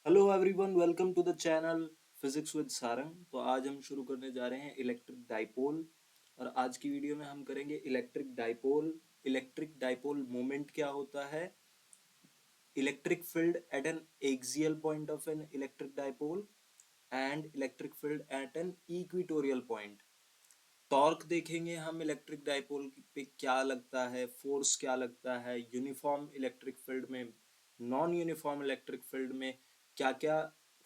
Hello everyone, welcome to the channel physics with Sarang. तो आज हम शुरू करने जा रहे हैं इलेक्ट्रिक डाइपोल। और आज की वीडियो में हम करेंगे electric dipole. Electric dipole moment क्या होता है, electric field at an axial point of an electric dipole and electric field at an equatorial point. Torque देखेंगे हम इलेक्ट्रिक डाइपोल पे क्या लगता है, फोर्स क्या लगता है, यूनिफॉर्म इलेक्ट्रिक फील्ड में, नॉन यूनिफॉर्म इलेक्ट्रिक फील्ड में क्या क्या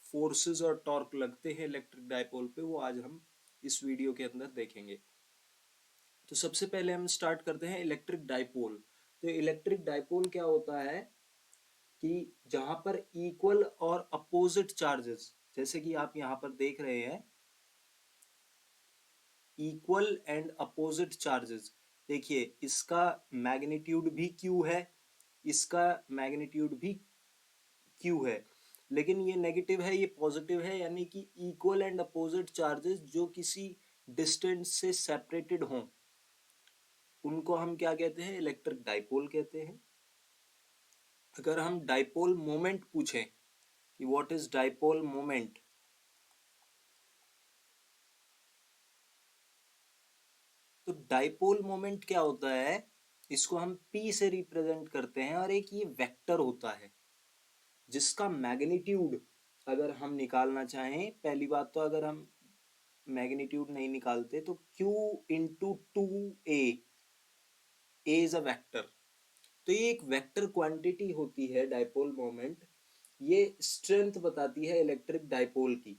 फोर्सेस और टॉर्क लगते हैं इलेक्ट्रिक डाइपोल पे, वो आज हम इस वीडियो के अंदर देखेंगे। तो सबसे पहले हम स्टार्ट करते हैं इलेक्ट्रिक डाइपोल। तो इलेक्ट्रिक डाइपोल क्या होता है कि जहां पर इक्वल और अपोजिट चार्जेस, जैसे कि आप यहां पर देख रहे हैं, इक्वल एंड अपोजिट चार्जेस। देखिए, इसका मैग्नीट्यूड भी क्यू है, इसका मैग्नीट्यूड भी क्यू है, लेकिन ये नेगेटिव है, ये पॉजिटिव है, यानी कि इक्वल एंड अपोजिट चार्जेस जो किसी डिस्टेंस से सेपरेटेड हों, उनको हम क्या कहते हैं, इलेक्ट्रिक डाइपोल कहते हैं। अगर हम डाइपोल मोमेंट पूछें कि व्हाट इज डाइपोल मोमेंट, तो डाइपोल मोमेंट क्या होता है, इसको हम P से रिप्रेजेंट करते हैं और एक ये वेक्टर होता है जिसका मैग्नीट्यूड अगर हम निकालना चाहें, पहली बात तो अगर हम मैग्नीट्यूड नहीं निकालते तो Q into two A is a vector. तो ये एक वेक्टर क्वांटिटी होती है डाइपोल मोमेंट। ये स्ट्रेंथ बताती है इलेक्ट्रिक डाइपोल की।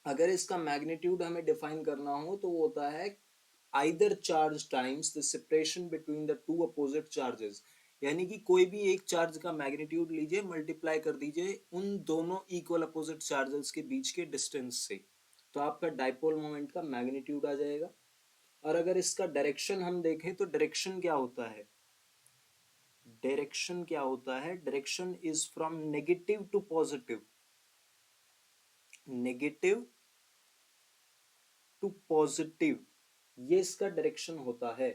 अगर इसका मैग्नीट्यूड हमें डिफाइन करना हो तो वो होता है either charge times the separation between the two opposite charges. यानी कि कोई भी एक चार्ज का मैग्नीट्यूड लीजिए, मल्टीप्लाई कर दीजिए उन दोनों इक्वल अपोजिट चार्जेस के बीच के डिस्टेंस से, तो आपका डाइपोल मोमेंट का मैग्नीट्यूड आ जाएगा। और अगर इसका डायरेक्शन हम देखें तो डायरेक्शन क्या होता है, डायरेक्शन क्या होता है, direction is from negative to positive, negative to positive, ये इसका डायरेक्शन होता है।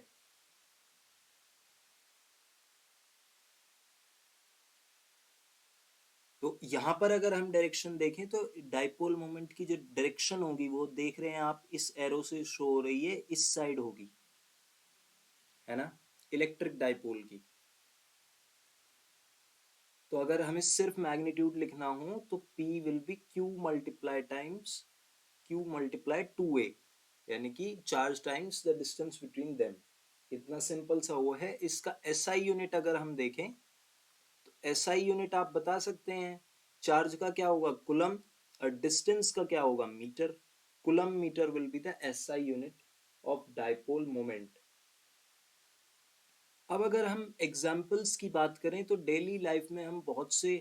तो यहां पर अगर हम डायरेक्शन देखें तो डाइपोल मोमेंट की जो डायरेक्शन होगी वो देख रहे हैं आप, इस एरो से शो हो रही है, इस साइड होगी, है ना, इलेक्ट्रिक डाइपोल की। तो अगर हमें सिर्फ मैग्नीट्यूड लिखना हो तो P will be Q multiply times Q multiply two a, यानी कि charge times the distance between them. इतना सिंपल सा वो है। इसका SI यूनिट अगर हम देखें तो SI यूनिट आप बता सकते हैं, चार्ज का क्या होगा, कूलम, और डिस्टेंस का क्या होगा, metre. Coulomb metre will be the SI unit of dipole moment. अब अगर हम एग्जाम्पल्स की बात करें तो डेली लाइफ में हम बहुत से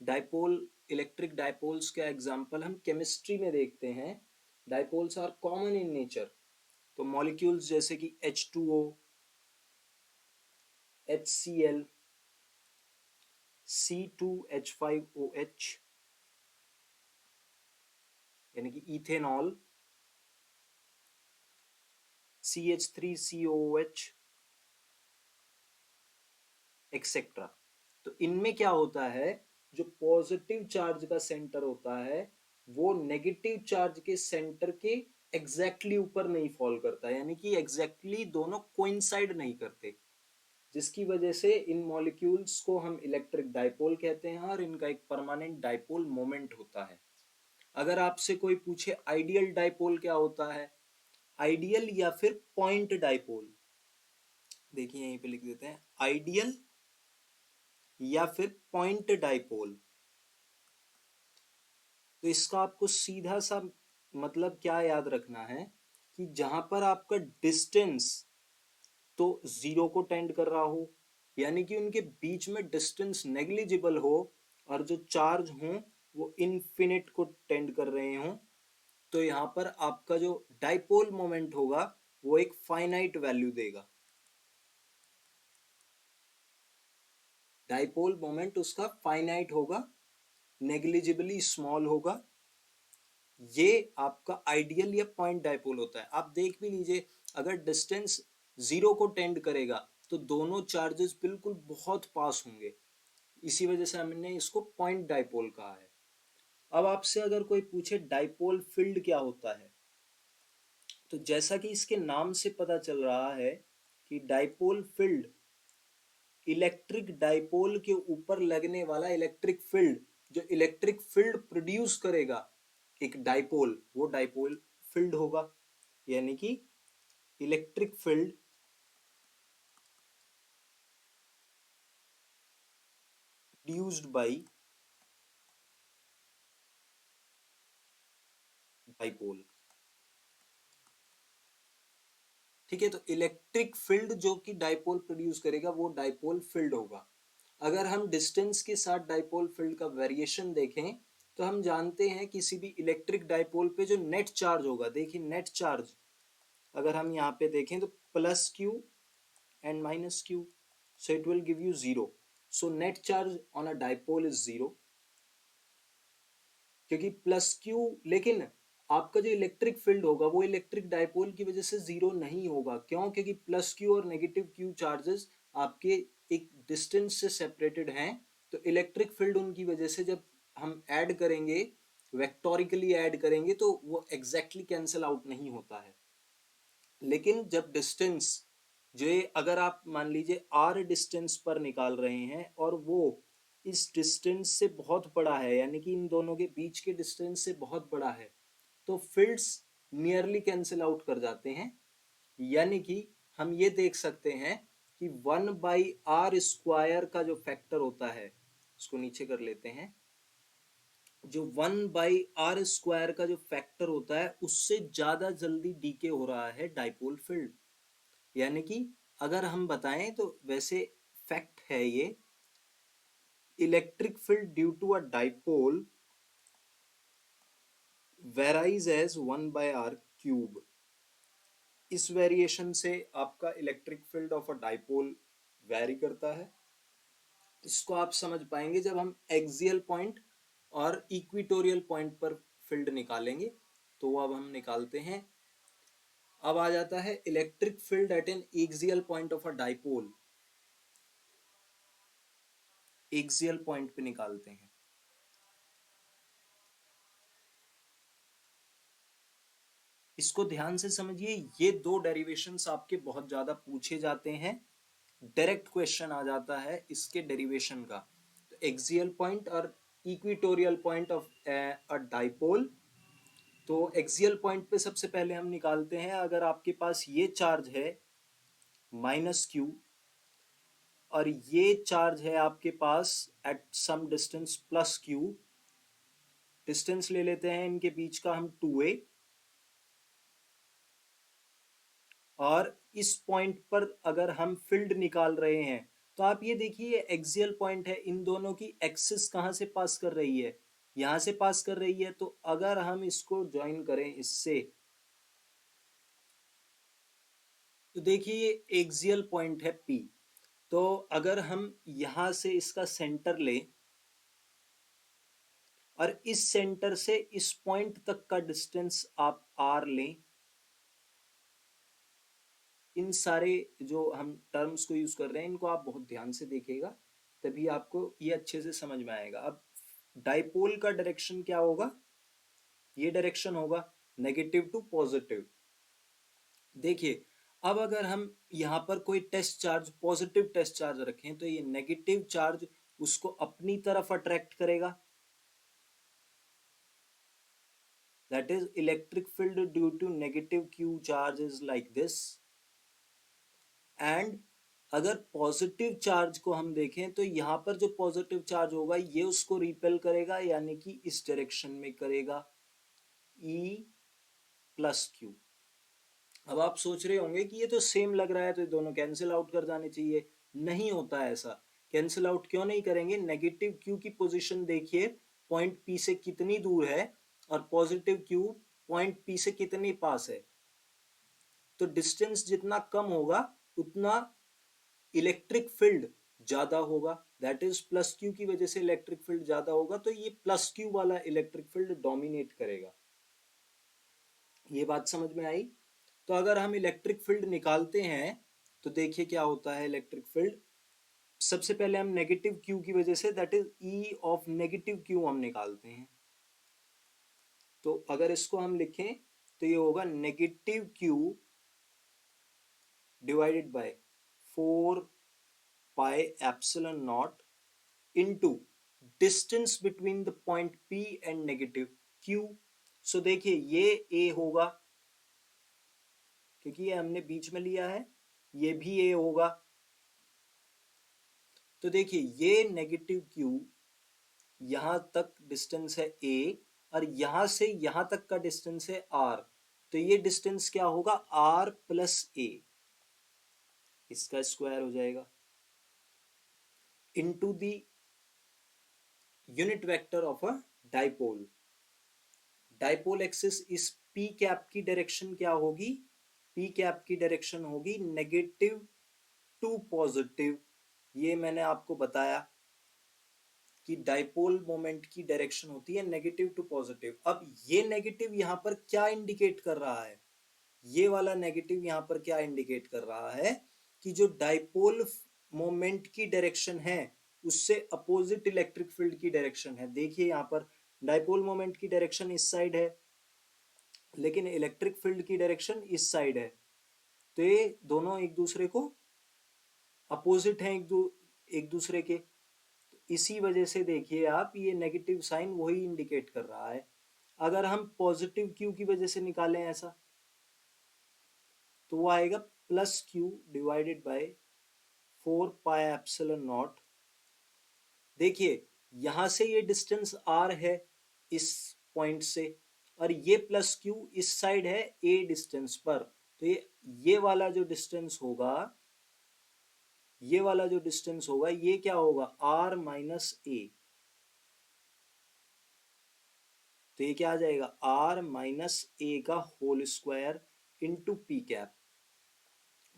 डाइपोल, इलेक्ट्रिक डाइपोल्स का एग्जाम्पल हम केमिस्ट्री में देखते हैं। Dipoles are common in nature. तो मॉलिक्यूल्स जैसे कि H2O, HCl, C2H5OH, यानी कि इथेनॉल, CH3COOH, एक्सेट्रा। तो इनमें क्या होता है, जो पॉजिटिव चार्ज का सेंटर होता है वो नेगेटिव चार्ज के सेंटर के एग्जैक्टली ऊपर नहीं फॉल करता, यानी कि एग्जैक्टली दोनों कोइंसाइड नहीं करते, जिसकी वजह से इन मॉलिक्यूल्स को हम इलेक्ट्रिक डाइपोल कहते हैं और इनका एक परमानेंट डाइपोल मोमेंट होता है। अगर आपसे कोई पूछे आइडियल डाइपोल क्या होता है, आइडियल या फिर पॉइंट डाइपोल, देखिए यहीं पे लिख देते हैं, आइडियल या फिर पॉइंट डाइपोल। तो इसका आपको सीधा सा मतलब क्या याद रखना है कि जहां पर आपका डिस्टेंस तो जीरो को टेंड कर रहा हो, यानी कि उनके बीच में डिस्टेंस नेग्लिजिबल हो, और जो चार्ज हो वो इनफिनिट को टेंड कर रहे हो, तो यहां पर आपका जो डाइपोल मोमेंट होगा वो एक फाइनाइट वैल्यू देगा। डाइपोल मोमेंट उसका फाइनाइट होगा, नेग्लिजिबली स्मॉल होगा। ये आपका आइडियल या पॉइंट डाइपोल होता है। आप देख भी लीजिए, अगर डिस्टेंस जीरो को टेंड करेगा तो दोनों चार्जेस बिल्कुल बहुत पास होंगे, इसी वजह से हमने इसको पॉइंट डाइपोल कहा है। अब आपसे अगर कोई पूछे डाइपोल फील्ड क्या होता है, तो जैसा कि इसके नाम से पता चल रहा है कि डाइपोल फील्ड इलेक्ट्रिक डाइपोल के ऊपर लगने वाला इलेक्ट्रिक फील्ड, जो इलेक्ट्रिक फील्ड प्रोड्यूस करेगा एक डाइपोल, वो डाइपोल फील्ड होगा। यानी कि electric field produced by dipole. ठीक है, तो इलेक्ट्रिक फील्ड जो कि डाइपोल प्रोड्यूस करेगा वो डाइपोल फील्ड होगा। अगर हम डिस्टेंस के साथ डाइपोल फील्ड का वेरिएशन देखें तो हम जानते हैं किसी भी इलेक्ट्रिक डाइपोल पे जो नेट चार्ज होगा, देखिए नेट चार्ज अगर हम यहाँ पे देखें तो plus Q and minus Q, so it will give you zero, so net charge on a dipole is zero, क्योंकि प्लस क्यू, लेकिन आपका जो इलेक्ट्रिक फील्ड होगा वो इलेक्ट्रिक डाइपोल की वजह से जीरो नहीं होगा। क्यों? क्योंकि प्लस क्यू और नेगेटिव क्यू चार्जेस आपके एक डिस्टेंस से सेपरेटेड हैं, तो इलेक्ट्रिक फील्ड उनकी वजह से जब हम ऐड करेंगे, वेक्टोरिकली ऐड करेंगे, तो वो एग्जैक्टली कैंसिल आउट नहीं होता है। लेकिन जब डिस्टेंस जो अगर आप मान लीजिए आर डिस्टेंस पर निकाल रहे हैं और वो इस डिस्टेंस से बहुत बड़ा है, यानी कि इन दोनों के बीच के डिस्टेंस से बहुत बड़ा है, तो फील्ड्स नियरली कैंसिल आउट कर जाते हैं। यानी कि हम ये देख सकते हैं कि 1/r² का जो फैक्टर होता है, इसको नीचे कर लेते हैं, जो 1/r² का जो फैक्टर होता है उससे ज्यादा जल्दी डीके हो रहा है डाइपोल फील्ड। यानी कि अगर हम बताएं तो वैसे फैक्ट है ये, electric field due to a dipole varies as 1/r³। इस वेरिएशन से आपका electric field of a dipole vary करता है। इसको आप समझ पाएंगे जब हम एक्सियल पॉइंट और इक्विटोरियल पॉइंट पर फील्ड निकालेंगे। तो अब हम निकालते हैं। अब आ जाता है electric field at an axial point of a dipole. Axial point पे निकालते हैं। इसको ध्यान से समझिए, ये दो डेरिवेशंस आपके बहुत ज्यादा पूछे जाते हैं, डायरेक्ट क्वेश्चन आ जाता है इसके डेरिवेशन का। तो एक्सियल पॉइंट और equatorial point of a dipole. तो एक्सियल पॉइंट पे सबसे पहले हम निकालते हैं, अगर आपके पास ये चार्ज है -q और ये चार्ज है आपके पास at some distance +q, distance ले लेते हैं इनके बीच का हम 2a, और इस पॉइंट पर अगर हम फील्ड निकाल रहे हैं तो आप ये देखिए एक्सियल पॉइंट है, इन दोनों की एक्सिस कहां से पास कर रही है, यहां से पास कर रही है। तो अगर हम इसको ज्वाइन करें इससे, तो देखिए ये एक्सियल पॉइंट है P। तो अगर हम यहां से इसका सेंटर लें और इस सेंटर से इस पॉइंट तक का डिस्टेंस आप R लें, इन सारे जो हम टर्म्स को यूज कर रहे हैं इनको आप बहुत ध्यान से देखिएगा, तभी आपको ये अच्छे से समझ में आएगा। अब डाइपोल का डायरेक्शन क्या होगा, ये डायरेक्शन होगा नेगेटिव टू पॉजिटिव। देखिए अब अगर हम यहाँ पर कोई test charge, positive test charge रखें तो ये नेगेटिव चार्ज उसको अपनी तरफ अट्रैक्ट करेगा, that is electric field due to negative q charge is like this। And अगर पॉजिटिव चार्ज को हम देखें तो यहाँ पर जो पॉजिटिव चार्ज होगा ये उसको रिपेल करेगा, यानी कि इस डायरेक्शन में करेगा, E+q। अब आप सोच रहे होंगे कि ये तो सेम लग रहा है, तो दोनों कैंसिल आउट कर जाने चाहिए। नहीं होता है ऐसा। कैंसिल आउट क्यों नहीं करेंगे? नेगेटिव क्यू की पोजीशन देखिए पॉइंट पी से कितनी दूर है और पॉजिटिव क्यू पॉइंट पी से कितनी पास है। तो डिस्टेंस जितना कम होगा उतना इलेक्ट्रिक फील्ड ज्यादा होगा, दैट इज प्लस क्यू की वजह से इलेक्ट्रिक फील्ड ज्यादा होगा, तो ये प्लस क्यू वाला इलेक्ट्रिक फील्ड डोमिनेट करेगा। ये बात समझ में आई? तो अगर हम इलेक्ट्रिक फील्ड निकालते हैं तो देखिए क्या होता है इलेक्ट्रिक फील्ड। सबसे पहले हम नेगेटिव क्यू की वजह से, that is E of negative Q हम निकालते हैं। तो अगर इसको हम लिखें तो ये होगा negative Q divided by 4 pi epsilon not into distance between the point P and negative Q। सो देखिए ये A होगा क्योंकि ये हमने बीच में लिया है, ये भी A होगा। तो देखिए ये नेगेटिव Q, यहां तक डिस्टेंस है A और यहां से यहां तक का डिस्टेंस है R। तो ये डिस्टेंस क्या होगा, R प्लस A, इसका स्क्वायर हो जाएगा into the unit vector of a dipole. Dipole axis इस पी कैप की डायरेक्शन क्या होगी, पी कैप की डायरेक्शन होगी नेगेटिव टू पॉजिटिव। ये मैंने आपको बताया कि डाइपोल मोमेंट की डायरेक्शन होती है नेगेटिव टू पॉजिटिव। अब ये नेगेटिव यहां पर क्या इंडिकेट कर रहा है, ये वाला नेगेटिव यहां पर क्या इंडिकेट कर रहा है कि जो डाइपोल मोमेंट की डायरेक्शन है उससे अपोजिट इलेक्ट्रिक फील्ड की डायरेक्शन है। देखिए यहां पर डाइपोल मोमेंट की डायरेक्शन इस साइड है लेकिन इलेक्ट्रिक फील्ड की डायरेक्शन इस साइड है। तो ये दोनों एक दूसरे को अपोजिट हैं, एक दूसरे के। तो इसी वजह से देखिए आप, ये नेगेटिव साइन वही इंडिकेट कर रहा है। अगर हम पॉजिटिव क्यू की वजह से निकालें ऐसा, तो वो आएगा plus Q divided by 4 pi epsilon not. देखिए यहां से ये डिस्टेंस r है इस पॉइंट से, और ये प्लस क्यू इस साइड है a डिस्टेंस पर। तो ये वाला जो डिस्टेंस होगा, ये वाला जो डिस्टेंस होगा ये क्या होगा, r माइनस ए। तो ये क्या आ जाएगा, r माइनस ए का whole square into P cap.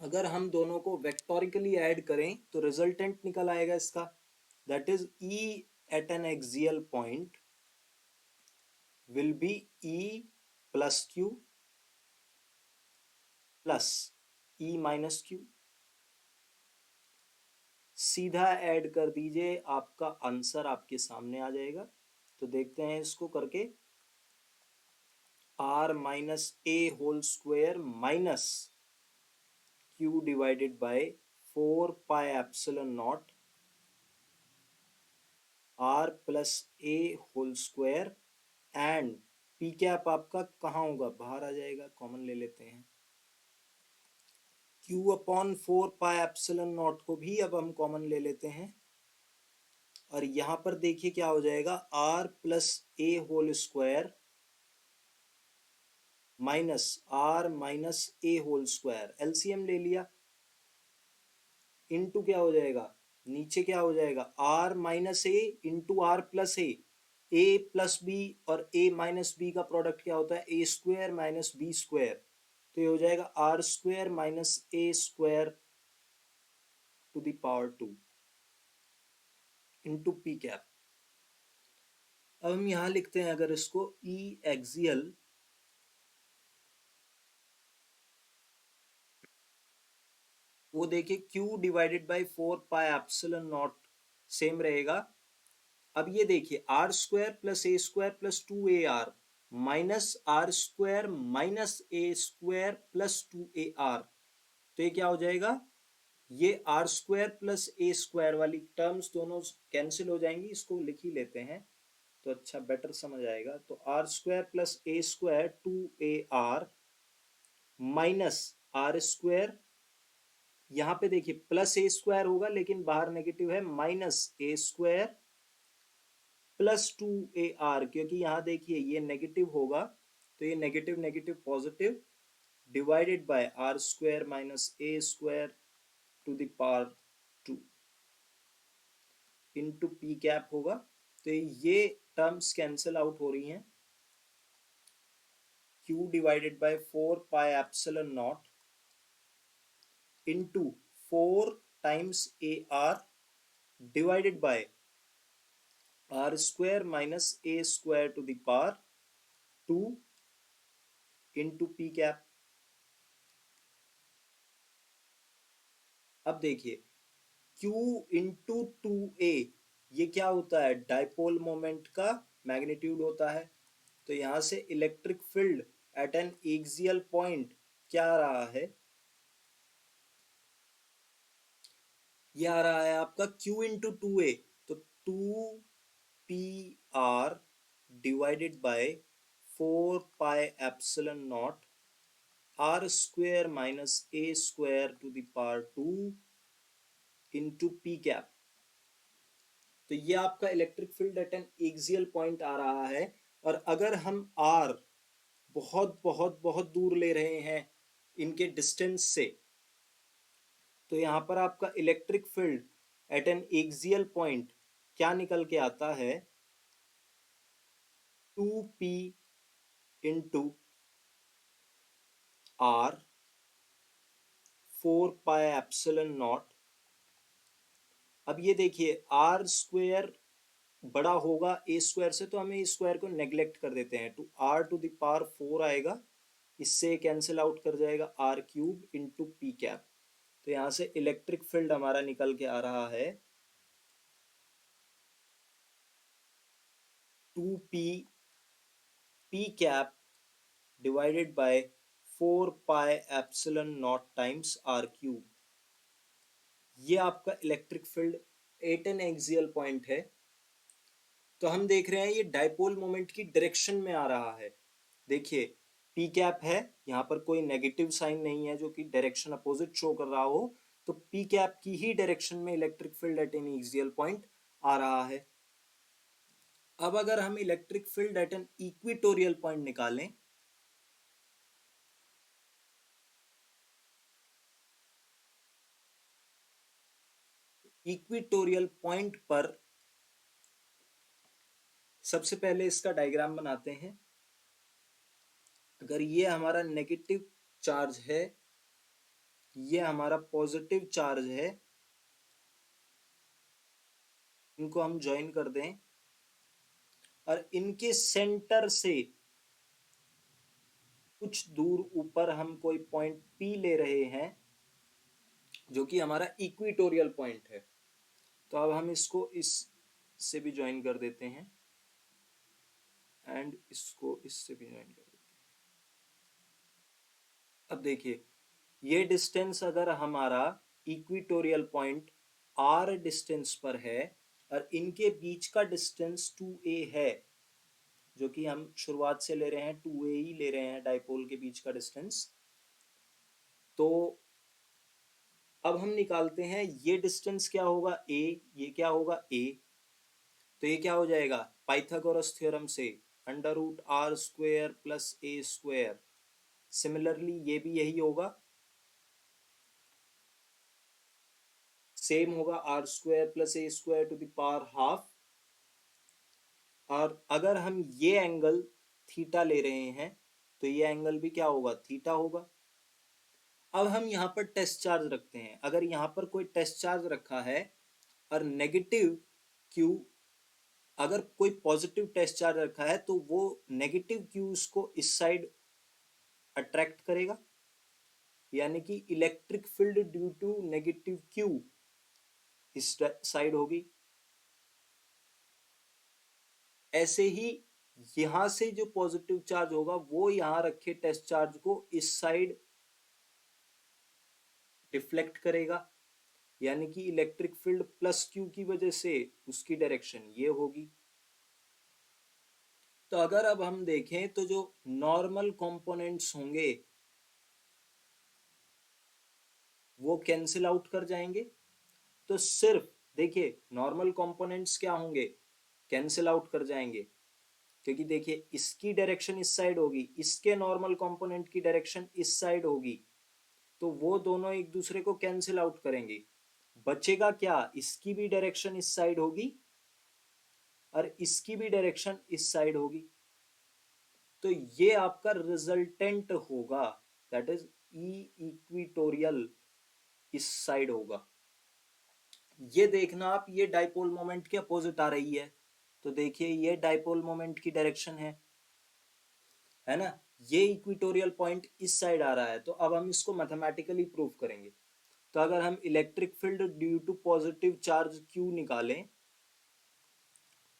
अगर हम दोनों को वेक्टोरिकली ऐड करें तो रिजल्टेंट निकल आएगा इसका, that is E at an axial point will be E plus Q plus E minus Q। सीधा ऐड कर दीजिए, आपका आंसर आपके सामने आ जाएगा। तो देखते हैं इसको करके, R minus a whole square minus Q divided by 4 pi epsilon naught R plus a whole square and p cap आपका कहाँ होगा, बाहर आ जाएगा, कॉमन ले लेते हैं। Q upon 4 pi epsilon not को भी अब हम कॉमन ले लेते हैं, और यहां पर देखिए क्या हो जाएगा, R plus a whole square minus R minus a whole square, LCM ले लिया, इनटू क्या हो जाएगा, नीचे क्या हो जाएगा, R minus a into r plus a plus b, और ए माइनस बी का प्रोडक्ट क्या होता है, a square minus b square. तो ये हो जाएगा r square minus a square to the power 2 into P cap. अब हम यहां लिखते हैं अगर इसको, ई एक्सियल वो देखिए Q divided by 4 pi epsilon naught same रहेगा। अब ये देखिए r square plus a square plus 2 AR minus r square minus a square plus 2 AR। तो ये क्या हो जाएगा, ये r square plus a square वाली टर्म्स दोनों कैंसिल हो जाएंगी, इसको लिख ही लेते हैं तो अच्छा बेटर समझ आएगा। तो r square plus a square 2 AR minus r square, यहाँ पे देखिए प्लस ए स्क्वायर होगा लेकिन बाहर नेगेटिव है, minus a square plus 2 AR, क्योंकि यहाँ देखिए ये नेगेटिव होगा तो ये negative negative positive, divided by r square minus a square to the power 2 into P cap होगा। तो ये टर्म्स कैंसिल आउट हो रही हैं। Q divided by 4 pi epsilon naught into 4 times AR divided by r square minus a square to the power 2 into P cap. अब देखिए Q into 2A, ये क्या होता है, डाइपोल मोमेंट का मैग्नीट्यूड होता है। तो यहाँ से electric field at an axial point क्या आ रहा है, ये आ रहा है आपका Q इंटू टू ए, तो 2 PR divided by 4 pi epsilon not are square minus a square to the power 2 into P cap. तो ये आपका electric field at an axial point आ रहा है। और अगर हम आर बहुत बहुत बहुत दूर ले रहे हैं इनके डिस्टेंस से, तो यहाँ पर आपका electric field at an axial point क्या निकल के आता है, 2P into r 4 pi epsilon naught. अब ये देखिए आर स्क्वेयर बड़ा होगा ए स्क्वायर से, तो हमें इस स्क्वायर को नेग्लेक्ट कर देते हैं, two r to the power 4 आएगा, इससे कैंसिल आउट कर जाएगा r cube into P cap. तो यहाँ से इलेक्ट्रिक फील्ड हमारा निकल के आ रहा है 2P p cap divided by 4 pi epsilon naught times r cube. ये आपका electric field at an axial point है। तो हम देख रहे हैं ये डाइपोल मोमेंट की डायरेक्शन में आ रहा है। देखिए पी कैप है, यहाँ पर कोई नेगेटिव साइन नहीं है जो कि डायरेक्शन अपोजिट शो कर रहा हो, तो पी कैप की ही डायरेक्शन में electric field at an axial point आ रहा है। अब अगर हम electric field at an equatorial point निकालें, इक्वेटोरियल पॉइंट पर सबसे पहले इसका डायग्राम बनाते हैं। अगर ये हमारा नेगेटिव चार्ज है, ये हमारा पॉजिटिव चार्ज है, इनको हम ज्वाइन कर दें और इनके सेंटर से कुछ दूर ऊपर हम कोई पॉइंट P ले रहे हैं जो कि हमारा इक्वेटोरियल पॉइंट है। तो अब हम इसको इस से भी ज्वाइन कर देते हैं एंड इसको इससे भी ज्वाइन कर देते हैं। अब देखिए ये डिस्टेंस अगर हमारा इक्वेटोरियल पॉइंट r डिस्टेंस पर है और इनके बीच का डिस्टेंस 2a है, जो कि हम शुरुआत से ले रहे हैं 2a ही ले रहे हैं डाइपोल के बीच का डिस्टेंस। तो अब हम निकालते हैं ये डिस्टेंस क्या होगा a, ये क्या होगा a, तो ये क्या हो जाएगा पाइथागोरस थ्योरम से under root r square plus a square. Similarly ये भी यही होगा, सेम होगा r square plus a square to the power half. और अगर हम ये एंगल थीटा ले रहे हैं तो ये एंगल भी क्या होगा थीटा होगा। अब हम यहाँ पर टेस्ट चार्ज रखते हैं। अगर यहाँ पर कोई टेस्ट चार्ज रखा है और नेगेटिव क्यू, अगर कोई पॉजिटिव टेस्ट चार्ज रखा है तो वो नेगेटिव क्यू उसको इस साइड अट्रैक्ट करेगा, यानी कि electric field due to negative q इस साइड होगी। ऐसे ही यहां से जो पॉजिटिव चार्ज होगा वो यहां रखे टेस्ट चार्ज को इस साइड डिफ्लेक्ट करेगा, यानी कि इलेक्ट्रिक फील्ड प्लस क्यू की वजह से उसकी डायरेक्शन ये होगी। तो अगर अब हम देखें तो जो नॉर्मल कंपोनेंट्स होंगे वो कैंसिल आउट कर जाएंगे। तो सिर्फ देखिए नॉर्मल कंपोनेंट्स क्या होंगे, कैंसिल आउट कर जाएंगे, क्योंकि देखिए इसकी डायरेक्शन इस साइड होगी, इसके नॉर्मल कंपोनेंट की डायरेक्शन इस साइड होगी, तो वो दोनों एक दूसरे को कैंसिल आउट करेंगे। बचेगा क्या, इसकी भी डायरेक्शन इस साइड होगी और इसकी भी डायरेक्शन इस साइड होगी। तो ये आपका रिजल्टेंट होगा, दैट इज ई इक्वेटोरियल इस साइड होगा। ये देखना आप, ये डाइपोल मोमेंट के अपोजिट आ रही है, तो देखिए ये डाइपोल मोमेंट की डायरेक्शन है ना, ये इक्वेटोरियल पॉइंट इस साइड आ रहा है। तो अब हम इसको मैथमेटिकली प्रूव करेंगे। तो अगर हम electric field due to positive charge Q निकालें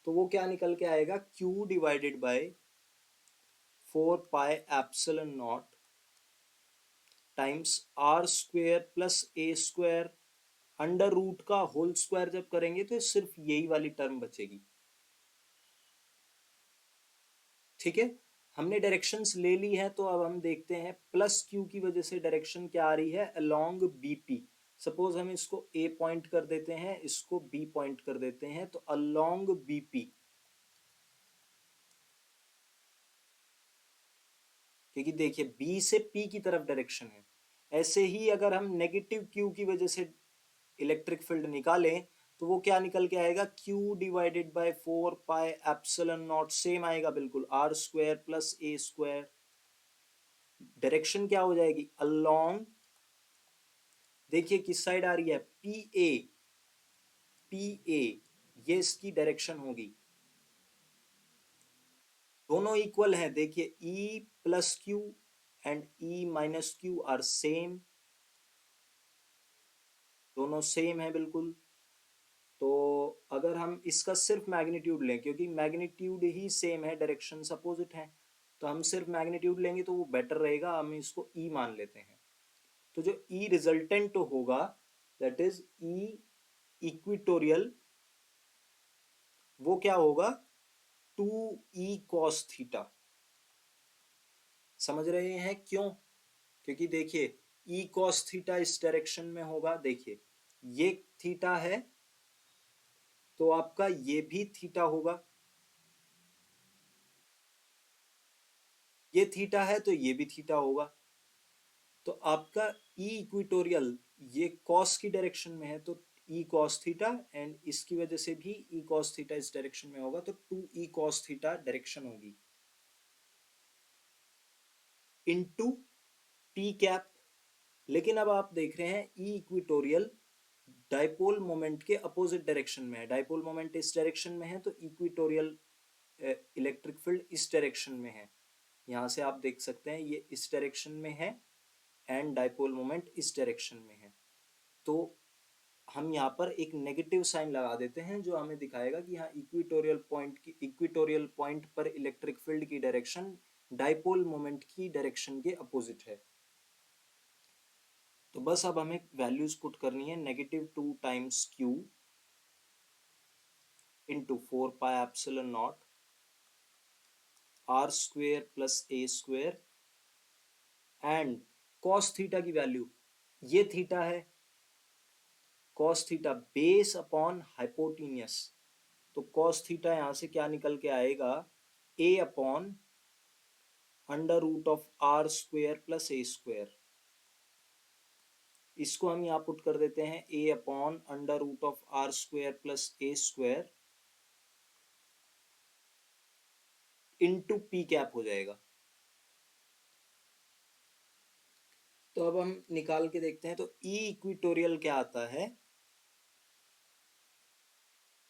तो वो क्या निकल के आएगा, Q divided by 4 pi epsilon naught times r square plus a square under root का होल स्क्वायर जब करेंगे तो सिर्फ यही वाली टर्म बचेगी। ठीक है, हमने डायरेक्शंस ले ली है तो अब हम देखते हैं प्लस क्यू की वजह से डायरेक्शन क्या आ रही है, अलोंग बीपी। सपोज हम इसको ए पॉइंट कर देते हैं, इसको बी पॉइंट कर देते हैं, तो अलोंग बीपी, क्योंकि देखिए बी से पी की तरफ डायरेक्शन है। ऐसे ही अगर हम नेगेटिव क्यू की वजह से इलेक्ट्रिक फील्ड निकालें तो वो क्या निकल के आएगा, Q divided by 4 pi epsilon naught, same आएगा बिल्कुल, r square plus a square. Direction क्या हो जाएगी, अलोंग, देखिए किस साइड आ रही है, पी ए, पी ए, ये इसकी डायरेक्शन होगी। दोनों इक्वल है, देखिए E plus Q and E minus Q R same, दोनों सेम है बिल्कुल। तो अगर हम इसका सिर्फ मैग्नीट्यूड लें, क्योंकि मैग्नीट्यूड ही सेम है, डायरेक्शन अपोजिट है, तो हम सिर्फ मैग्नीट्यूड लेंगे तो वो बेटर रहेगा, हम इसको E मान लेते हैं। तो जो E रिजल्टेंट होगा दैट इज E इक्विटोरियल, वो क्या होगा, 2E cos थीटा। समझ रहे हैं क्यों, क्योंकि देखिए E cos थीटा इस डायरेक्शन में होगा, देखिए ये थीटा है तो आपका ये भी थीटा होगा, ये थीटा है तो ये भी थीटा होगा। तो आपका E इक्विटोरियल ये cos की डायरेक्शन में है तो E cos थीटा, एंड इसकी वजह से भी E cos थीटा इस डायरेक्शन में होगा तो 2E cos थीटा डायरेक्शन होगी इनटू P कैप। लेकिन अब आप देख रहे हैं E इक्विटोरियल डाइपोल मोमेंट के अपोजिट डायरेक्शन में है, डाइपोल मोमेंट इस डायरेक्शन में है तो इक्विटोरियल इलेक्ट्रिक फील्ड इस डायरेक्शन में है। यहाँ से आप देख सकते हैं ये इस डायरेक्शन में है एंड डाइपोल मोमेंट इस डायरेक्शन में है। तो हम यहाँ पर एक नेगेटिव साइन लगा देते हैं जो हमें दिखाएगा कि हाँ इक्विटोरियल पॉइंट पर इलेक्ट्रिक फील्ड की डायरेक्शन डाइपोल मोमेंट की डायरेक्शन के अपोजिट है। तो बस अब हमें वैल्यूज पुट करनी है, -2 q into 4 pi epsilon not are square plus a square and cos theta की वैल्यू, ये थीटा है, cos theta base upon hypotenuse, तो cos थीटा यहां से क्या निकल के आएगा, a upon under root of r square plus a square. इसको हम यहाँ पुट कर देते हैं a upon under root of r square plus a square into P cap हो जाएगा। तो अब हम निकाल के देखते हैं, तो E इक्विटोरियल क्या आता है,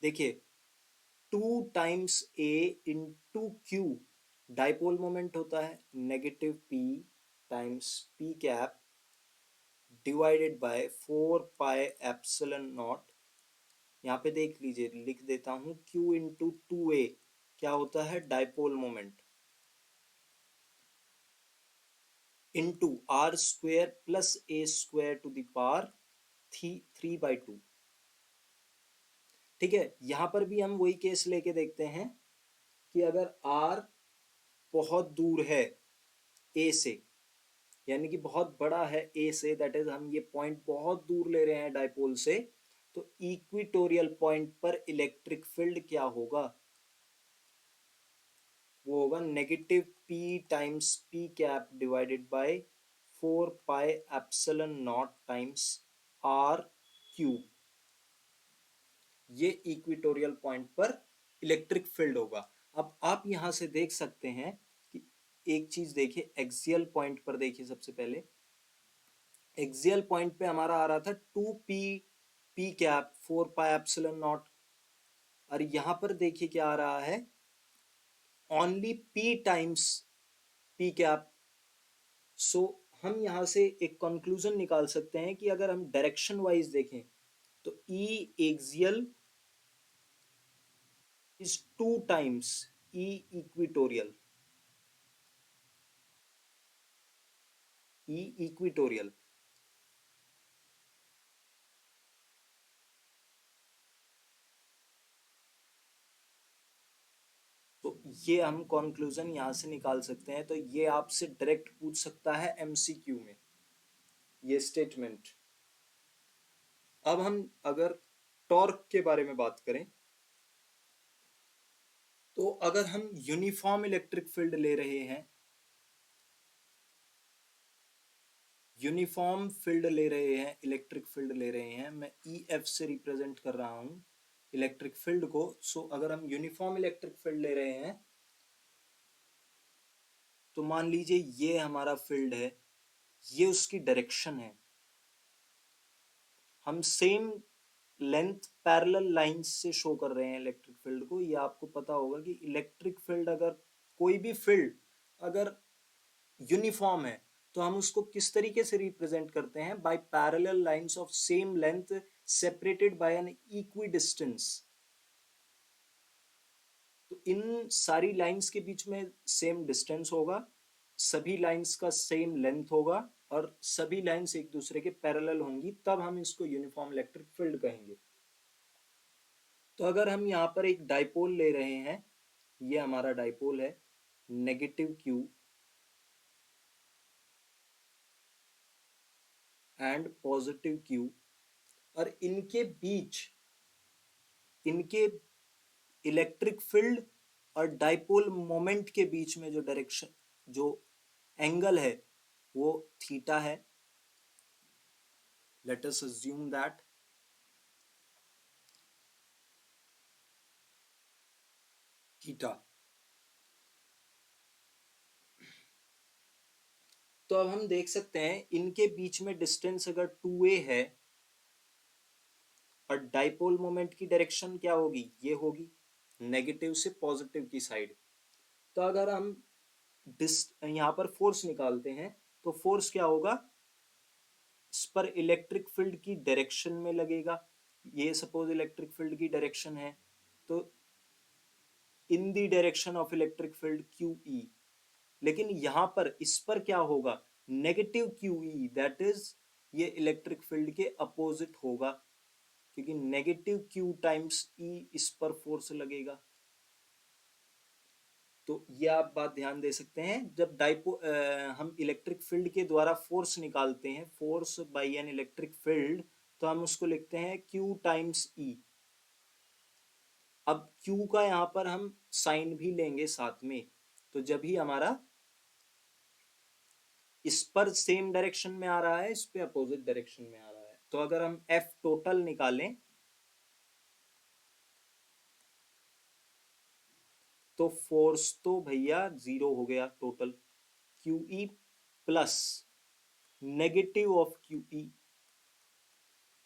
देखिए 2 times A into Q, dipole moment होता है, -P times P cap divided by 4 pi epsilon not. यहाँ पे देख लीजिए, लिख देता हूँ Q इंटू 2A क्या होता है, dipole moment, into r square plus a square to the power 3/2। ठीक है, यहां पर भी हम वही केस लेके देखते हैं कि अगर R बहुत दूर है A से, यानी कि बहुत बड़ा है A से, दैट इज हम ये पॉइंट बहुत दूर ले रहे हैं डाइपोल से, तो इक्विटोरियल पॉइंट पर इलेक्ट्रिक फील्ड क्या होगा, वो होगा -P times P cap divided by 4 pi epsilon naught times R cube. ये इक्विटोरियल पॉइंट पर इलेक्ट्रिक फील्ड होगा। अब आप यहां से देख सकते हैं कि एक चीज देखिए, एक्सियल पॉइंट पर देखिए, सबसे पहले एक्सियल पॉइंट पे हमारा आ रहा था 2p p cap 4 pi epsilon nought, और यहां पर देखिए क्या आ रहा है, only p times p cap. So हम यहां से एक कंक्लूजन निकाल सकते हैं कि अगर हम डायरेक्शन वाइज देखें तो E axial is 2 times E equatorial, E equatorial. तो ये हम कंक्लूजन यहाँ से निकाल सकते हैं। तो ये आपसे डायरेक्ट पूछ सकता है एमसीक्यू में ये स्टेटमेंट। अब हम अगर टॉर्क के बारे में बात करें, तो अगर हम यूनिफॉर्म इलेक्ट्रिक फील्ड ले रहे हैं, यूनिफॉर्म फील्ड ले रहे हैं, इलेक्ट्रिक फील्ड ले रहे हैं, मैं ई एफ से रिप्रेजेंट कर रहा हूं इलेक्ट्रिक फील्ड को। सो अगर हम यूनिफॉर्म इलेक्ट्रिक फील्ड ले रहे हैं, तो मान लीजिए ये हमारा फील्ड है, ये उसकी डायरेक्शन है। हम सेम लेंथ पैरेलल लाइंस से शो कर रहे हैं इलेक्ट्रिक फील्ड को। ये आपको पता होगा कि इलेक्ट्रिक फील्ड, अगर कोई भी फील्ड अगर यूनिफॉर्म है, तो हम उसको किस तरीके से रिप्रेजेंट करते हैं? By parallel lines of same length separated by an equi distance. तो इन सारी लाइंस के बीच में सेम डिस्टेंस होगा, सभी लाइंस का सेम लेंथ होगा, और सभी लाइंस एक दूसरे के पैरेलल होंगी, तब हम इसको यूनिफॉर्म इलेक्ट्रिक फील्ड कहेंगे। तो अगर हम यहाँ पर एक डाइपोल ले रहे हैं, ये हमारा डाइपोल है, negative Q and positive Q, और इनके इलेक्ट्रिक फील्ड और डाइपोल मोमेंट के बीच में जो डायरेक्शन, जो एंगल है, वो थीटा है। Let us assume that theta. तो अब हम देख सकते हैं इनके बीच में डिस्टेंस अगर 2a है, और डाइपोल मोमेंट की डायरेक्शन क्या होगी? ये होगी नेगेटिव से पॉजिटिव की साइड। तो अगर हम यहाँ पर फोर्स निकालते हैं, तो फोर्स क्या होगा? इस पर इलेक्ट्रिक फील्ड की डायरेक्शन में लगेगा। ये सपोज इलेक्ट्रिक फील्ड की डायरेक्शन है, तो in the direction of electric field Q E. लेकिन यहां पर इस पर क्या होगा? Negative Q E, that is ये इलेक्ट्रिक फील्ड के अपोजिट होगा, क्योंकि नेगेटिव क्यू टाइम्स ई इस पर फोर्स लगेगा। तो ये आप बात ध्यान दे सकते हैं। जब हम इलेक्ट्रिक फील्ड के द्वारा फोर्स निकालते हैं, force by an electric field, तो हम उसको लिखते हैं Q टाइम्स E। अब Q का यहाँ पर हम साइन भी लेंगे साथ में, तो जब ही हमारा इस पर सेम डायरेक्शन में आ रहा है, इस पे अपोजिट डायरेक्शन में आ रहा है। तो अगर हम F टोटल निकालें, तो फोर्स तो भैया जीरो हो गया total, Q E plus negative of Q E,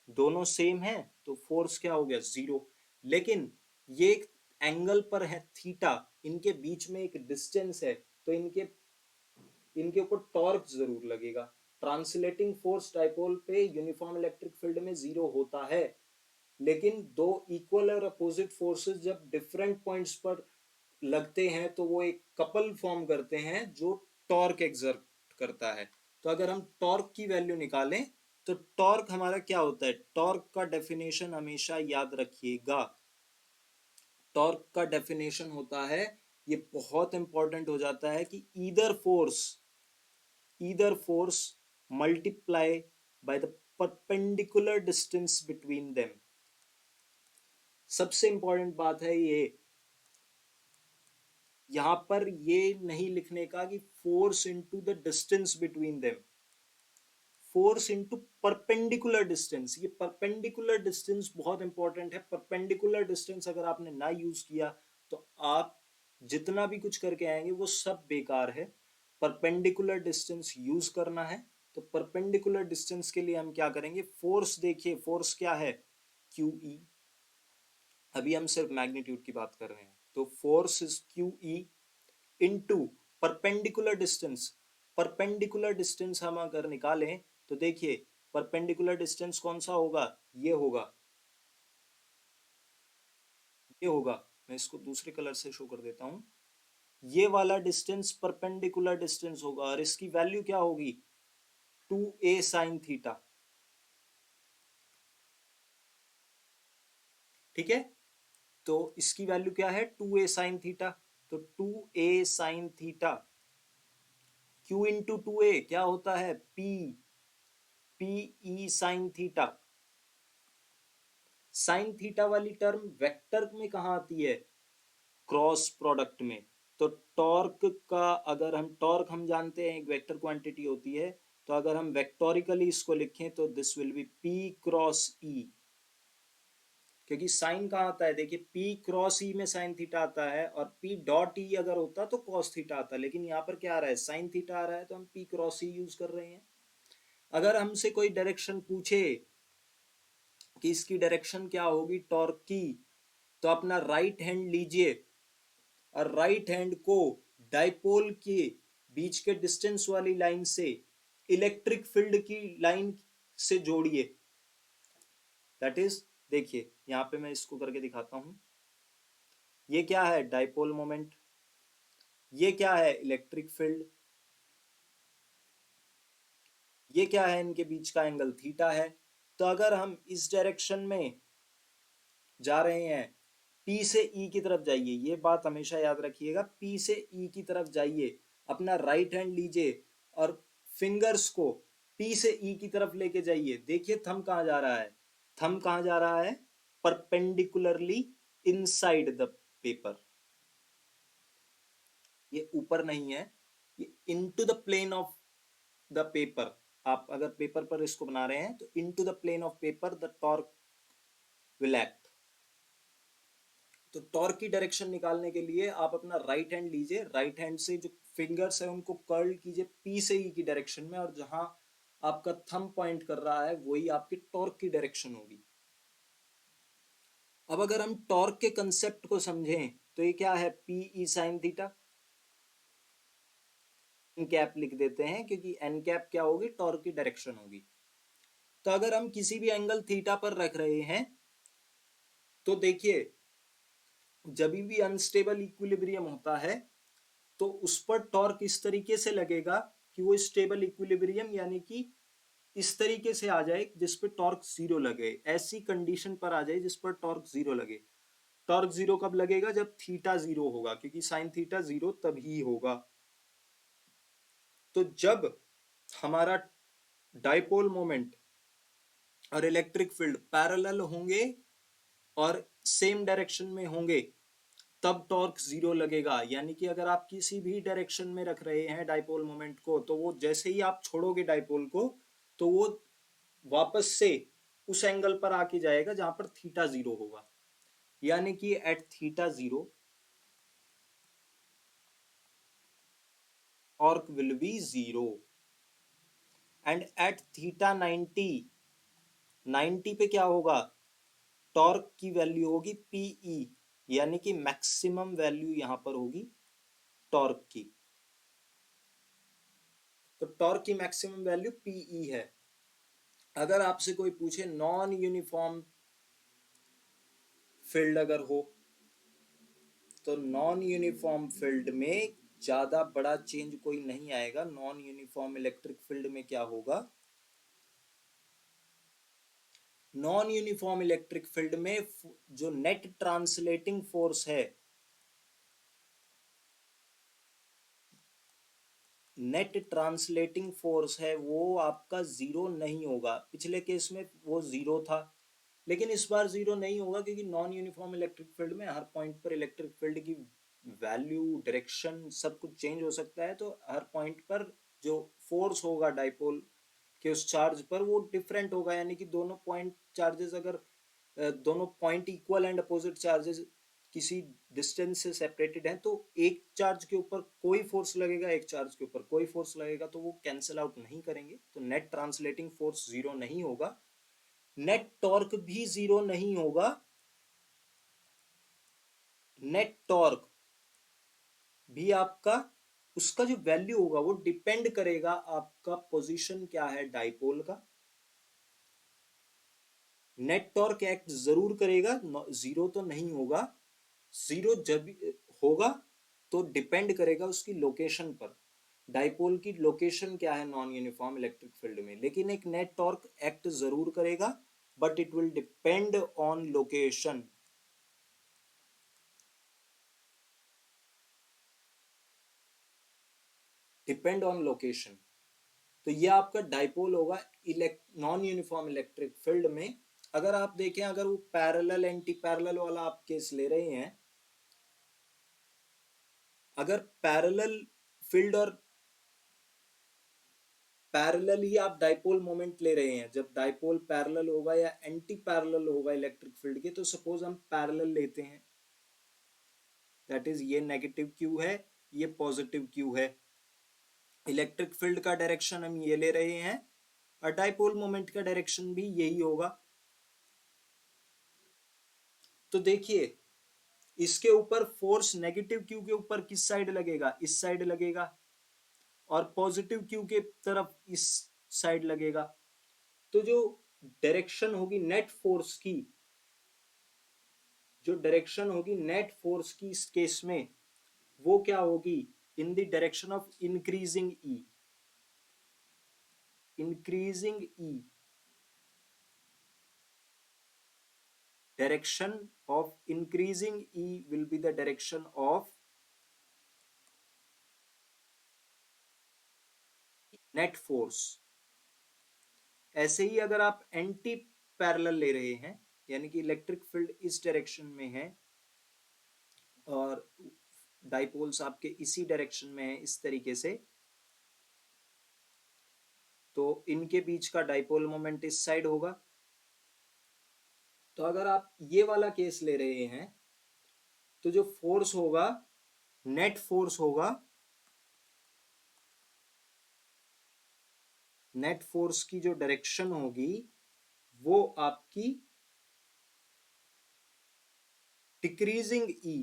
दोनों सेम है, तो फोर्स क्या हो गया? जीरो। लेकिन ये एक एंगल पर है थीटा, इनके बीच में एक डिस्टेंस है, तो इनके ऊपर टॉर्क जरूर लगेगा। ट्रांसलेटिंग फोर्स डाइपोल पे यूनिफॉर्म इलेक्ट्रिक फील्ड में जीरो होता है, लेकिन दो इक्वल और अपोजिट फोर्सेस जब डिफरेंट पॉइंट्स पर लगते हैं, तो वो एक कपल फॉर्म करते हैं जो टॉर्क एक्सर्ट करता है। तो अगर हम टॉर्क की वैल्यू निकालें, तो टॉर्क हमारा क्या होता है? टॉर्क का डेफिनेशन हमेशा याद रखिएगा। टॉर्क का डेफिनेशन होता है, ये बहुत इंपॉर्टेंट हो जाता है, कि either force multiply by the perpendicular distance between them. सबसे इंपॉर्टेंट बात है ये, यहां पर ये नहीं लिखने का कि force into the distance between them, force into perpendicular distance. ये परपेंडिकुलर डिस्टेंस बहुत इंपॉर्टेंट है। परपेंडिकुलर डिस्टेंस अगर आपने ना यूज किया, तो आप जितना भी कुछ करके आएंगे वो सब बेकार है। परपेंडिकुलर डिस्टेंस यूज करना है। तो परपेंडिकुलर डिस्टेंस के लिए हम क्या करेंगे? फोर्स, देखिए फोर्स क्या है? Q E. अभी हम सिर्फ मैग्नीट्यूड की बात कर रहे हैं, तो force is Q E into perpendicular distance. Perpendicular distance हम अगर निकालें, तो देखिए परपेंडिकुलर डिस्टेंस कौन सा होगा? ये होगा, ये होगा। मैं इसको दूसरे कलर से शो कर देता हूं। ये वाला डिस्टेंस परपेंडिकुलर डिस्टेंस होगा, और इसकी वैल्यू क्या होगी? 2a sine theta. ठीक है, तो इसकी वैल्यू क्या है 2a साइन थीटा। तो 2a sine theta q into 2a क्या होता है p e sine theta. Sine theta वाली टर्म वेक्टर में कहाँ आती है, क्रॉस प्रोडक्ट में। तो टॉर्क का अगर हम टॉर्क हम जानते हैं एक वेक्टर क्वांटिटी होती है, तो अगर हम वेक्टोरिकली इसको लिखें तो this will be p cross e, क्योंकि साइन कहाँ आता है, देखिए p क्रॉस e में साइन थीटा आता है, और p डॉट e अगर होता तो कॉस थीटा आता, लेकिन यहाँ पर क्या आ रहा है साइन थीटा आ रहा है, तो हम p क्रॉस e यूज कर रहे हैं। अगर हमसे कोई डायरेक्शन पूछे कि इसकी डायरेक्शन क्या होगी टॉर्क की, तो अपना राइट हैंड लीजिए और राइट हैंड को डाइपोल के बीच के डिस्टेंस वाली लाइन से इलेक्ट्रिक फील्ड की लाइन से जोड़िए। दैट इज, देखिए यहां पे मैं इसको करके दिखाता हूं। ये क्या है डाइपोल मोमेंट, ये क्या है इलेक्ट्रिक फील्ड, ये क्या है इनके बीच का एंगल थीटा है। तो अगर हम इस डायरेक्शन में जा रहे हैं, P से E की तरफ जाइए, ये बात हमेशा याद रखिएगा, P से E की तरफ जाइए, अपना राइट हैंड लीजिए और फिंगर्स को P से E की तरफ लेके जाइए। देखिए थंब कहाँ जा रहा है, थंब कहाँ जा रहा है, परपेंडिकुलरली इनसाइड द पेपर। ये ऊपर नहीं है, ये into the plane of the paper. आप अगर पेपर पर इसको बना रहे हैं तो into the plane of paper the torque will act. तो टॉर्क की डायरेक्शन निकालने के लिए आप अपना राइट हैंड लीजिए, राइट हैंड से जो फिंगर्स है उनको कर्ल कीजिए पी से ई की डायरेक्शन में, और जहां आपका थंब पॉइंट कर रहा है वही आपकी टॉर्क की डायरेक्शन होगी। अब अगर हम टॉर्क के कंसेप्ट को समझें तो ये क्या है p e sine theta, n cap लिख देते हैं क्योंकि एन कैप क्या होगी टॉर्क की डायरेक्शन होगी। तो अगर हम किसी भी एंगल थीटा पर रख रहे हैं तो देखिए जब भी अनस्टेबल इक्विलिब्रियम होता है तो उस पर टॉर्क इस तरीके से लगेगा कि वो स्टेबल इक्विलिब्रियम यानी कि इस तरीके से आ जाए जिस पर टॉर्क जीरो लगे, ऐसी कंडीशन पर आ जाए जिस पर टॉर्क जीरो लगे। टॉर्क जीरो कब लगेगा, जब थीटा जीरो होगा, क्योंकि साइन थीटा जीरो तभी होगा। तो जब हमारा डाइपोल मोमेंट और इलेक्ट्रिक फील्ड पैरेलल होंगे और सेम डायरेक्शन में होंगे तब टॉर्क जीरो लगेगा। यानी कि अगर आप किसी भी डायरेक्शन में रख रहे हैं डाइपोल मोमेंट को, तो वो जैसे ही आप छोड़ोगे डाइपोल को तो वो वापस से उस एंगल पर आके जाएगा जहां पर थीटा जीरो होगा। यानी कि at theta zero torque will be zero, and at theta 90 पे क्या होगा, टॉर्क की वैल्यू होगी पीई, यानी कि मैक्सिमम वैल्यू यहां पर होगी टॉर्क की। तो टॉर्क की मैक्सिमम वैल्यू पीई है। अगर आपसे कोई पूछे नॉन यूनिफॉर्म फील्ड अगर हो, तो नॉन यूनिफॉर्म फील्ड में ज्यादा बड़ा चेंज कोई नहीं आएगा। नॉन यूनिफॉर्म इलेक्ट्रिक फील्ड में क्या होगा, नॉन यूनिफॉर्म इलेक्ट्रिक फील्ड में जो नेट ट्रांसलेटिंग फोर्स है, नेट ट्रांसलेटिंग फोर्स है वो आपका जीरो नहीं होगा। पिछले केस में वो जीरो था, लेकिन इस बार जीरो नहीं होगा क्योंकि नॉन यूनिफॉर्म इलेक्ट्रिक फील्ड में हर पॉइंट पर इलेक्ट्रिक फील्ड की वैल्यू डायरेक्शन सब कुछ चेंज हो सकता है। तो हर पॉइंट पर जो फोर्स होगा डाइपोल के उस चार्ज पर वो डिफरेंट होगा। यानी कि दोनों पॉइंट चार्जेस अगर दोनों point equal and opposite charges किसी डिस्टेंस से सेपरेटेड हैं, तो एक चार्ज के ऊपर कोई फोर्स लगेगा, एक चार्ज के ऊपर कोई फोर्स लगेगा, तो वो कैंसिल आउट नहीं करेंगे। तो नेट ट्रांसलेटिंग फोर्स जीरो नहीं होगा, नेट टॉर्क भी जीरो नहीं होगा। नेट टॉर्क भी आपका उसका जो वैल्यू होगा वो डिपेंड करेगा आपका पोजीशन क्या है डाइपोल का। नेट टॉर्क एक्ट जरूर करेगा, जीरो तो नहीं होगा। जीरो जब होगा तो डिपेंड करेगा उसकी लोकेशन पर। डाइपोल की लोकेशन क्या है नॉन यूनिफॉर्म इलेक्ट्रिक फील्ड में, लेकिन एक नेट टॉर्क एक्ट जरूर करेगा, but it will depend on location. Depend on location. तो ये आपका डाइपोल होगा नॉन यूनिफॉर्म इलेक्ट्रिक फील्ड में। अगर आप देखें, अगर वो पैरेलल एंटी पैरेलल वाला आप केस ले रहे हैं, अगर पैरेलल फील्ड और पैरेलल ही आप डाइपोल मोमेंट ले रहे हैं, जब डाइपोल पैरेलल होगा या एंटी पैरेलल होगा इलेक्ट्रिक फील्ड के, तो सपोज हम पैरेलल लेते हैं, दैट इज ये नेगेटिव क्यू है, ये पॉजिटिव क्यू है, इलेक्ट्रिक फील्ड का डायरेक्शन हम ये ले रहे हैं और डाइपोल मोमेंट का डायरेक्शन भी यही होगा। तो देखिए, इसके ऊपर फोर्स नेगेटिव क्यू के ऊपर किस साइड लगेगा, इस साइड लगेगा, और पॉजिटिव क्यू के तरफ इस साइड लगेगा। तो जो डायरेक्शन होगी नेट फोर्स की, जो डायरेक्शन होगी नेट फोर्स की इस केस में, वो क्या होगी, in the direction of increasing E, increasing E, direction of increasing E will be the direction of net force। ऐसे ही अगर आप एंटी पैरेलल ले रहे हैं, यानी कि इलेक्ट्रिक फील्ड इस डायरेक्शन में है और डाइपोल्स आपके इसी डायरेक्शन में है इस तरीके से, तो इनके बीच का डाइपोल मोमेंट इस साइड होगा। तो अगर आप ये वाला केस ले रहे हैं, तो जो फोर्स होगा, नेट फोर्स होगा, नेट फोर्स की जो डायरेक्शन होगी वो आपकी डिक्रीजिंग ई,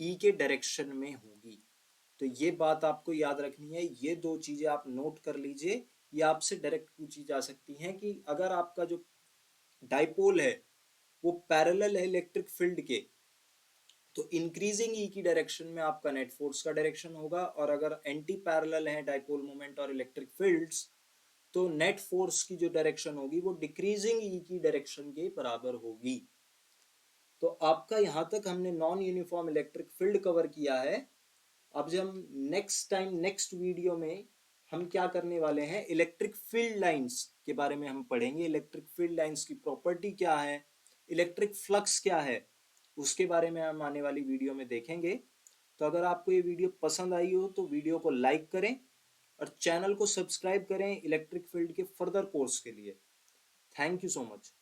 ई के डायरेक्शन में होगी। तो ये बात आपको याद रखनी है, ये दो चीजें आप नोट कर लीजिए। ये आपसे डायरेक्ट पूछी जा सकती हैं कि अगर आपका जो डाइपोल है वो पैरेलल है इलेक्ट्रिक फील्ड के, तो इंक्रीजिंग ई की डायरेक्शन में आपका नेट फोर्स का डायरेक्शन होगा, और अगर एंटी पैरेलल है डाइपोल मोमेंट और इलेक्ट्रिक फील्ड्स, तो नेट फोर्स की जो डायरेक्शन होगी वो डिक्रीजिंग ई की डायरेक्शन के बराबर होगी। तो आपका यहां तक हमने non uniform electric field cover किया है। अब जब हम नेक्स्ट टाइम नेक्स्ट वीडियो में हम क्या करने वाले हैं, इलेक्ट्रिक फील्ड लाइंस के बारे में हम पढ़ेंगे। इलेक्ट्रिक फील्ड लाइंस की प्रॉपर्टी क्या है, इलेक्ट्रिक फ्लक्स क्या है, उसके बारे में हम आने वाली वीडियो में देखेंगे। तो अगर आपको ये वीडियो पसंद आई हो तो वीडियो को लाइक करें और चैनल को सब्सक्राइब करें इलेक्ट्रिक फील्ड के फर्दर कोर्स के लिए। Thank you so much.